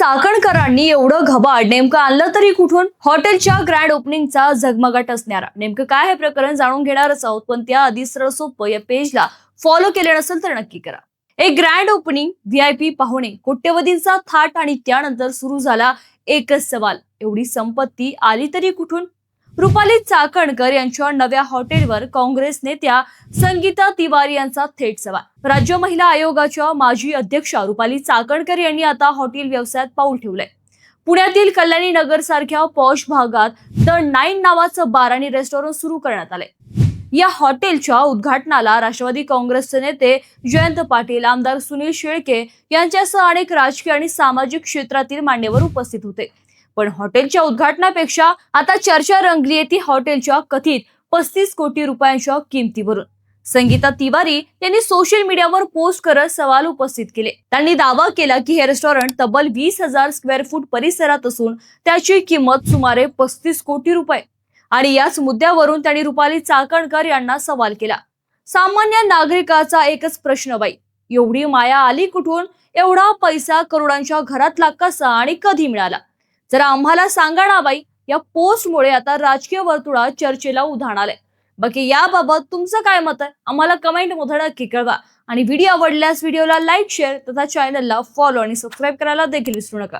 चाकणकरांनी एवढं घबाड नेमकं आणलं तरी कुठून? हॉटेलच्या ग्रँड ओपनिंगचा झगमगाट असणारा नेमकं काय हे प्रकरण जाणून घेणारच आहोत, पण त्याआधी सरळ सोपं या पेजला फॉलो केले नसेल तर नक्की करा. एक ग्रँड ओपनिंग, व्हीआयपी पाहुणे, कोट्यवधींचा थाट आणि त्यानंतर सुरू झाला एकच सवाल, एवढी संपत्ती आली तरी कुठून? रुपाली चाकणकर यांच्या नव्या हॉटेलवर काँग्रेस नेत्या संगीता तिवारी यांचा थेट सवाल. राज्य महिला आयोगाच्या माजी अध्यक्षा रुपाली चाकणकर यांनी आता हॉटेल व्यवसायात पाऊल ठेवलंय. पुण्यातील कल्याणी नगर सारख्या पॉश भागात द 9 नावाचं बार आणि रेस्टॉरंट सुरू करण्यात आलंय. या हॉटेलच्या उद्घाटनाला राष्ट्रवादी काँग्रेसचे नेते जयंत पाटील, आमदार सुनील शेळके यांच्यासह अनेक राजकीय आणि सामाजिक क्षेत्रातील मान्यवर उपस्थित होते. पण हॉटेलच्या उद्घाटनापेक्षा आता चर्चा रंगली ती हॉटेलच्या कथित 35 कोटी रुपयांच्या किमतीवरून. संगीता तिवारी यांनी सोशल मीडियावर पोस्ट करत सवाल उपस्थित केले. त्यांनी दावा केला की हे रेस्टॉरंट तब्बल 20,000 स्क्वेअर फूट परिसरात असून त्याची किंमत सुमारे 35 कोटी रुपये. आणि याच मुद्द्यावरून त्यांनी रुपाली चाकणकर यांना सवाल केला. सामान्य नागरिकाचा एकच प्रश्न, बाई, एवढी माया आली कुठून? एवढा पैसा करोडांच्या घरातला कसा आणि कधी मिळाला? जरा आम्हाला सांगा ना बाई. या पोस्टमुळे आता राजकीय वर्तुळात चर्चेला उधाण आलंय. बाकी याबाबत तुमचं काय मत आहे? आम्हाला कमेंट मध्ये नक्की कळवा. आणि व्हिडिओ आवडल्यास व्हिडिओला लाईक, शेअर तथा चॅनलला फॉलो आणि सबस्क्राईब करायला देखील विसरू नका.